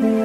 Selamat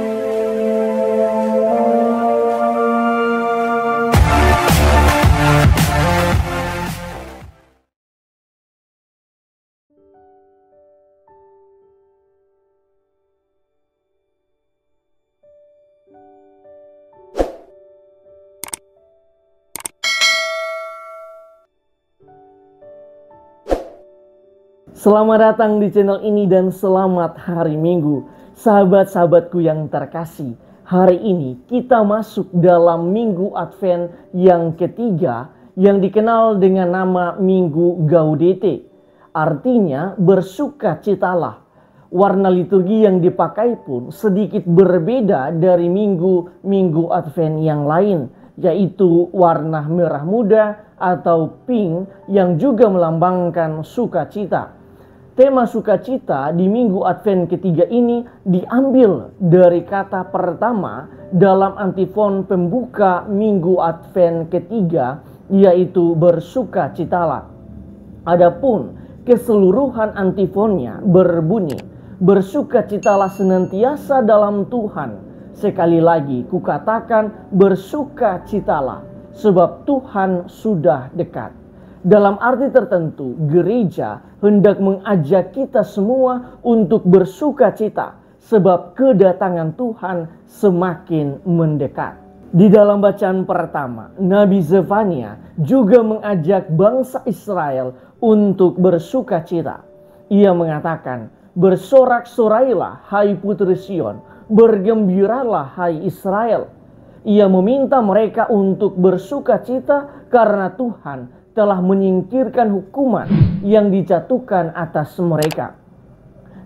datang di channel ini dan selamat hari Minggu. Sahabat-sahabatku yang terkasih, hari ini kita masuk dalam Minggu Advent yang ketiga yang dikenal dengan nama Minggu Gaudete. Artinya bersukacitalah. Warna liturgi yang dipakai pun sedikit berbeda dari Minggu Advent yang lain, yaitu warna merah muda atau pink yang juga melambangkan sukacita. Tema sukacita di Minggu Advent ketiga ini diambil dari kata pertama dalam antifon pembuka Minggu Advent ketiga, yaitu bersukacitalah. Adapun keseluruhan antifonnya berbunyi, bersukacitalah senantiasa dalam Tuhan. Sekali lagi kukatakan, bersukacitalah, sebab Tuhan sudah dekat. Dalam arti tertentu, gereja hendak mengajak kita semua untuk bersukacita, sebab kedatangan Tuhan semakin mendekat. Di dalam bacaan pertama, Nabi Zefania juga mengajak bangsa Israel untuk bersukacita. Ia mengatakan, bersorak-sorailah hai putri Sion, bergembiralah hai Israel. Ia meminta mereka untuk bersukacita karena Tuhan telah menyingkirkan hukuman yang dijatuhkan atas mereka.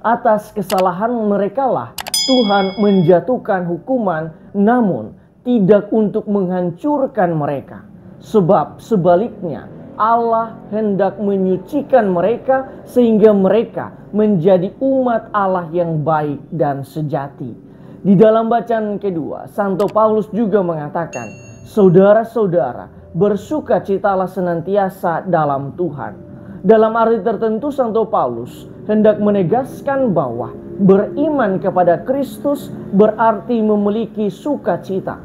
Atas kesalahan mereka lah Tuhan menjatuhkan hukuman, namun tidak untuk menghancurkan mereka. Sebab sebaliknya Allah hendak menyucikan mereka sehingga mereka menjadi umat Allah yang baik dan sejati. Di dalam bacaan kedua, Santo Paulus juga mengatakan, saudara-saudara, bersukacitalah senantiasa dalam Tuhan. Dalam arti tertentu, Santo Paulus hendak menegaskan bahwa beriman kepada Kristus berarti memiliki sukacita.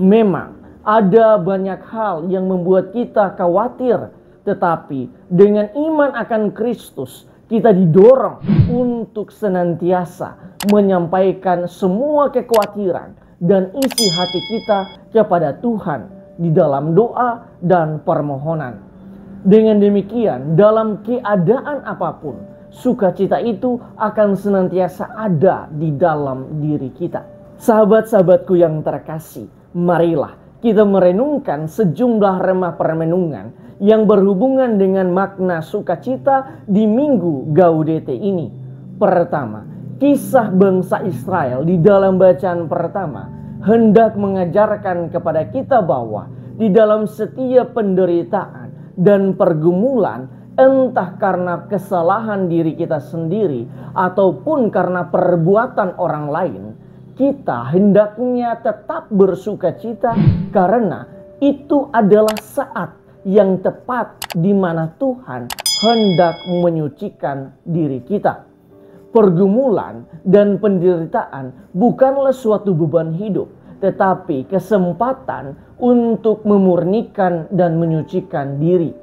Memang ada banyak hal yang membuat kita khawatir, tetapi dengan iman akan Kristus kita didorong untuk senantiasa menyampaikan semua kekhawatiran dan isi hati kita kepada Tuhan di dalam doa dan permohonan. Dengan demikian, dalam keadaan apapun, sukacita itu akan senantiasa ada di dalam diri kita. Sahabat-sahabatku yang terkasih, marilah kita merenungkan sejumlah remah permenungan yang berhubungan dengan makna sukacita di Minggu Gaudete ini. Pertama, kisah bangsa Israel di dalam bacaan pertama hendak mengajarkan kepada kita bahwa di dalam setiap penderitaan dan pergumulan, entah karena kesalahan diri kita sendiri ataupun karena perbuatan orang lain, kita hendaknya tetap bersukacita karena itu adalah saat yang tepat di mana Tuhan hendak menyucikan diri kita. Pergumulan dan penderitaan bukanlah suatu beban hidup, tetapi kesempatan untuk memurnikan dan menyucikan diri.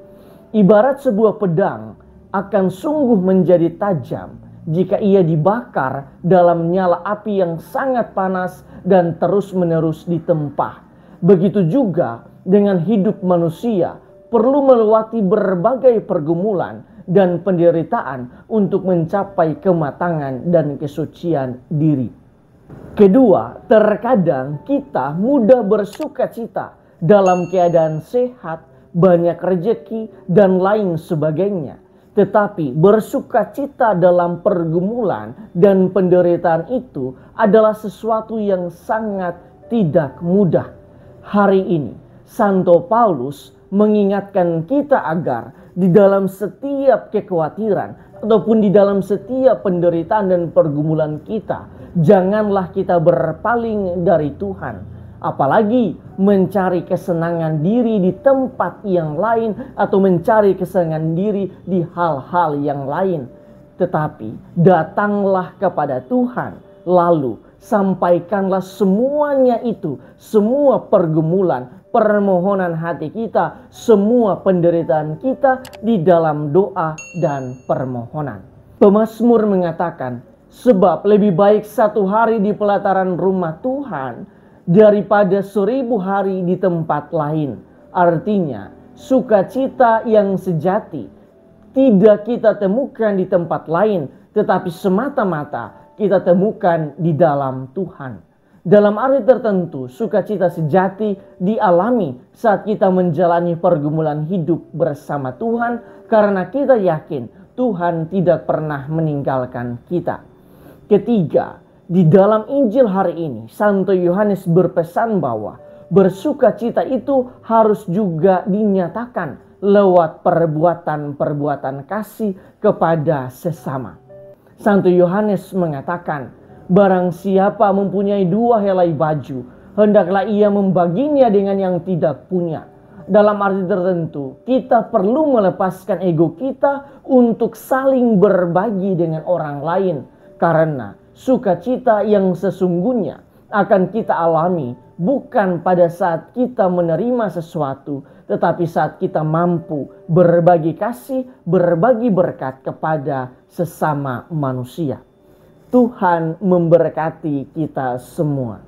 Ibarat sebuah pedang akan sungguh menjadi tajam jika ia dibakar dalam nyala api yang sangat panas dan terus-menerus ditempah. Begitu juga dengan hidup manusia, perlu melewati berbagai pergumulan dan penderitaan untuk mencapai kematangan dan kesucian diri. Kedua, terkadang kita mudah bersukacita dalam keadaan sehat, banyak rejeki, dan lain sebagainya. Tetapi bersukacita dalam pergumulan dan penderitaan itu adalah sesuatu yang sangat tidak mudah. Hari ini, Santo Paulus mengingatkan kita agar di dalam setiap kekhawatiran ataupun di dalam setiap penderitaan dan pergumulan kita, janganlah kita berpaling dari Tuhan, apalagi mencari kesenangan diri di tempat yang lain atau mencari kesenangan diri di hal-hal yang lain. Tetapi datanglah kepada Tuhan, lalu sampaikanlah semuanya itu, semua pergumulan, permohonan hati kita, semua penderitaan kita di dalam doa dan permohonan. Pemazmur mengatakan, sebab lebih baik 1 hari di pelataran rumah Tuhan daripada 1000 hari di tempat lain. Artinya, sukacita yang sejati tidak kita temukan di tempat lain, tetapi semata-mata kita temukan di dalam Tuhan. Dalam arti tertentu, sukacita sejati dialami saat kita menjalani pergumulan hidup bersama Tuhan, karena kita yakin Tuhan tidak pernah meninggalkan kita. Ketiga, di dalam Injil hari ini, Santo Yohanes berpesan bahwa bersukacita itu harus juga dinyatakan lewat perbuatan-perbuatan kasih kepada sesama. Santo Yohanes mengatakan, barang siapa mempunyai 2 helai baju, hendaklah ia membaginya dengan yang tidak punya. Dalam arti tertentu, kita perlu melepaskan ego kita untuk saling berbagi dengan orang lain. Karena sukacita yang sesungguhnya akan kita alami bukan pada saat kita menerima sesuatu, tetapi saat kita mampu berbagi kasih, berbagi berkat kepada sesama manusia. Tuhan memberkati kita semua.